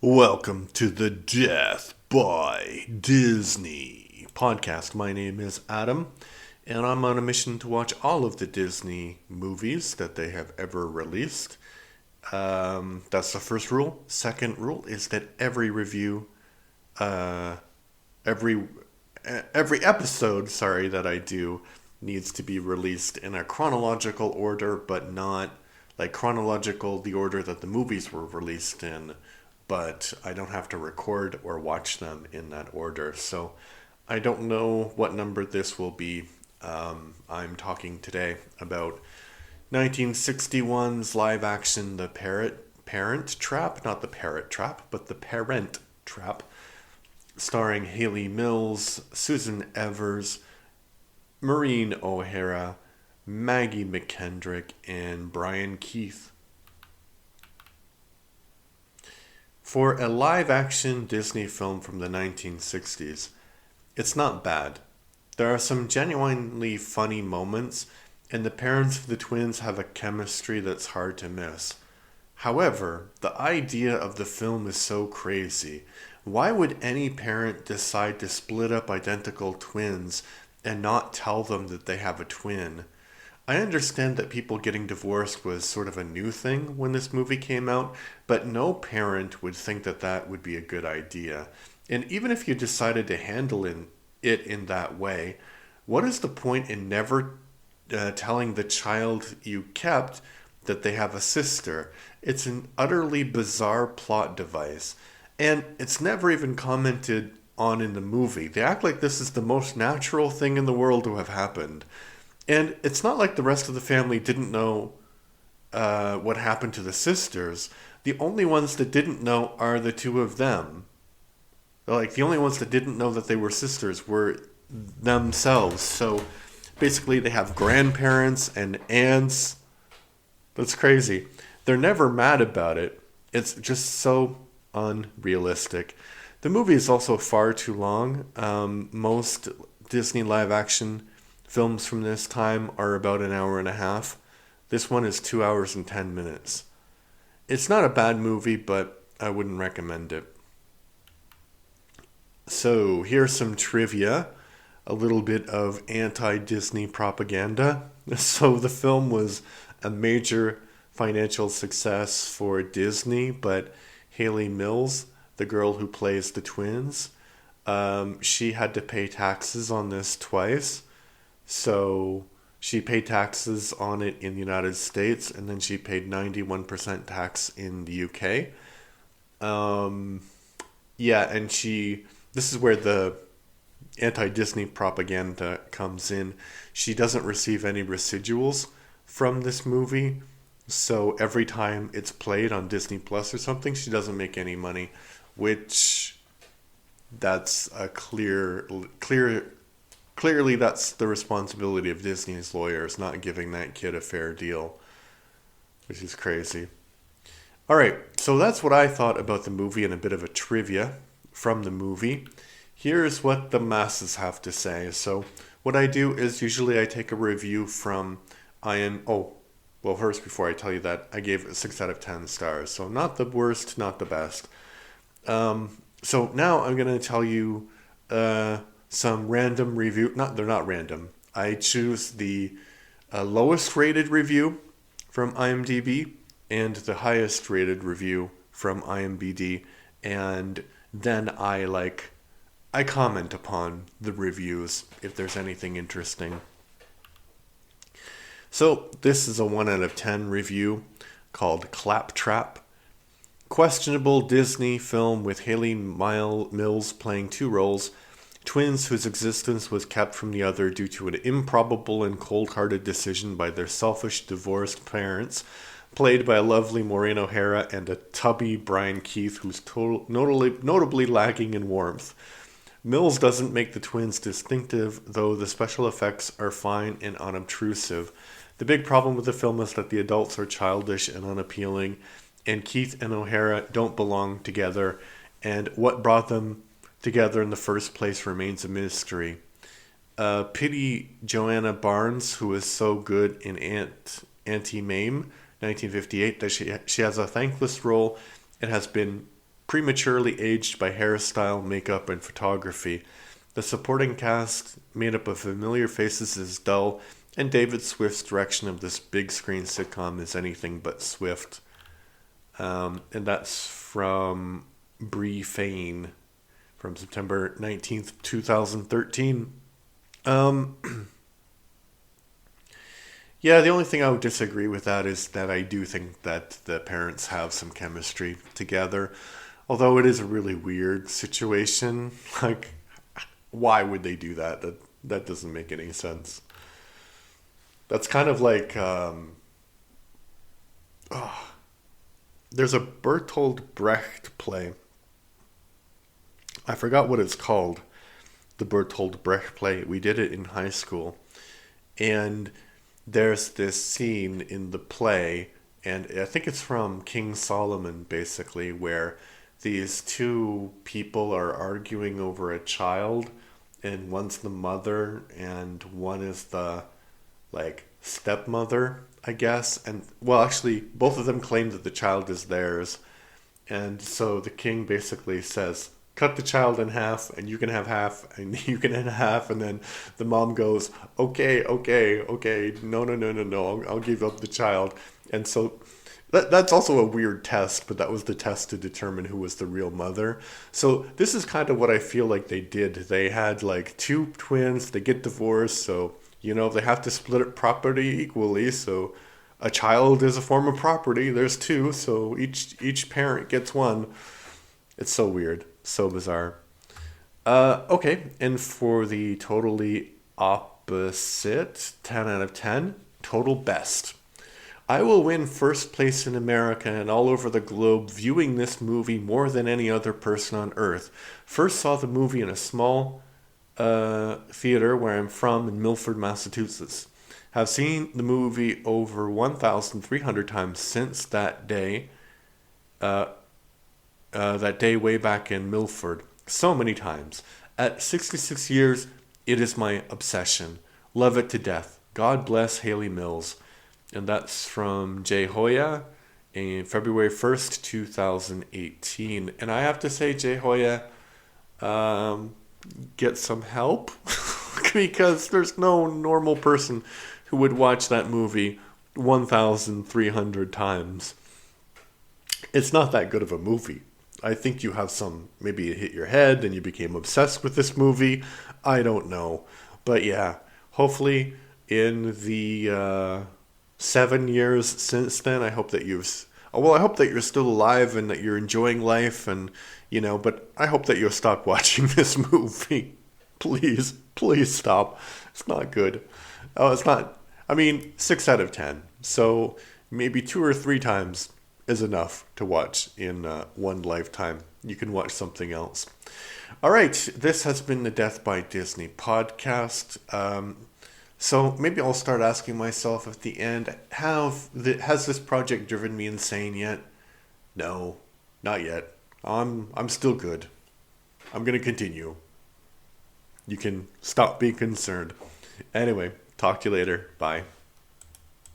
Welcome to the Death by Disney podcast. My name is Adam, and I'm on a mission to watch all of the Disney movies that they have ever released. That's the first rule. Second rule is that every review, every every episode, that I do needs to be released in a chronological order, but not like chronological the order that the movies were released in, but I don't have to record or watch them in that order. So I don't know what number this will be. I'm talking today about 1961's live action The Parent Trap, not The Parrot Trap, but The Parent Trap, starring Hayley Mills, Susan Evers, Maureen O'Hara, Maggie McKendrick, and Brian Keith. For a live-action Disney film from the 1960s, it's not bad. There are some genuinely funny moments, and the parents of the twins have a chemistry that's hard to miss. However, the idea of the film is so crazy. Why would any parent decide to split up identical twins and not tell them that they have a twin? I understand that people getting divorced was sort of a new thing when this movie came out, but no parent would think that that would be a good idea. And even if you decided to handle it in that way, what is the point in never telling the child you kept that they have a sister? It's an utterly bizarre plot device, and it's never even commented on in the movie. They act like this is the most natural thing in the world to have happened. And it's not like the rest of the family didn't know what happened to the sisters. The only ones that didn't know are the two of them. Like, the only ones that didn't know that they were sisters were themselves. So, basically, they have grandparents and aunts. That's crazy. They're never mad about it. It's just so unrealistic. The movie is also far too long. Most Disney live-action films from this time are about an hour and a half. This one is 2 hours and 10 minutes. It's not a bad movie, but I wouldn't recommend it. So here's some trivia, a little bit of anti-Disney propaganda. So the film was a major financial success for Disney, but Hayley Mills, the girl who plays the twins, she had to pay taxes on this twice. So she paid taxes on it in the United States, and then she paid 91% tax in the UK. And this is where the anti-Disney propaganda comes in. She doesn't receive any residuals from this movie. So every time it's played on Disney Plus or something, she doesn't make any money, which that's a clearly that's the responsibility of Disney's lawyers, not giving that kid a fair deal, which is crazy. All right, so that's what I thought about the movie and a bit of a trivia from the movie. Here's what the masses have to say. So what I do is usually I take a review from first, before I tell you that, I gave it 6 out of 10 stars. So not the worst, not the best. So now I'm going to tell you some random review. They're not random. I choose the lowest rated review from IMDb and the highest rated review from IMDb, and then I comment upon the reviews if there's anything interesting. So this is a 1 out of 10 review called Claptrap. Questionable Disney film with Hayley Mills playing 2 roles. Twins whose existence was kept from the other due to an improbable and cold-hearted decision by their selfish, divorced parents, played by a lovely Maureen O'Hara and a tubby Brian Keith, who's notably lacking in warmth. Mills doesn't make the twins distinctive, though the special effects are fine and unobtrusive. The big problem with the film is that the adults are childish and unappealing, and Keith and O'Hara don't belong together, and what brought them together in the first place remains a mystery. Pity Joanna Barnes, who is so good in Auntie Mame, 1958, that she has a thankless role and has been prematurely aged by hairstyle, makeup, and photography. The supporting cast, made up of familiar faces, is dull, and David Swift's direction of this big screen sitcom is anything but swift. And that's from Bree Fane from September 19th, 2013. Yeah, the only thing I would disagree with that is that I do think that the parents have some chemistry together. Although it is a really weird situation. Like, why would they do that? That doesn't make any sense. That's kind of like there's a Bertolt Brecht play. I forgot what it's called. The Bertolt Brecht play. We did it in high school. And there's this scene in the play, and I think it's from King Solomon, basically, where these two people are arguing over a child, and one's the mother, and one is the, like, stepmother, I guess. And, well, actually, both of them claim that the child is theirs. And so the king basically says, cut the child in half, and you can have half, and you can have half. And then the mom goes, okay, okay, okay, no, no, no, no, no, I'll give up the child. And so that's also a weird test, but that was the test to determine who was the real mother. So this is kind of what I feel like they did. They had like two twins, they get divorced, so, they have to split up property equally. So a child is a form of property. There's two, so each parent gets one. It's so weird, so bizarre. Okay, and for the totally opposite, 10 out of 10, total best. I will win first place in America and all over the globe viewing this movie more than any other person on earth. First saw the movie in a small theater where I'm from in Milford, Massachusetts. Have seen the movie over 1,300 times since that day. That day way back in Milford. So many times. At 66 years, it is my obsession. Love it to death. God bless Haley Mills. And that's from Jay Hoya in February 1st, 2018. And I have to say, Jay Hoya, get some help. Because there's no normal person who would watch that movie 1,300 times. It's not that good of a movie. I think you have maybe it hit your head and you became obsessed with this movie. I don't know. But yeah, hopefully in the 7 years since then, I hope that I hope that you're still alive and that you're enjoying life and, but I hope that you'll stop watching this movie. Please, please stop. It's not good. Oh, it's not, 6 out of 10. So maybe 2 or 3 times is enough to watch in one lifetime. You can watch something else. All right, this has been the Death by Disney podcast. So maybe I'll start asking myself at the end, has this project driven me insane yet? No, not yet. I'm still good. I'm gonna continue. You can stop being concerned. Anyway, talk to you later. Bye.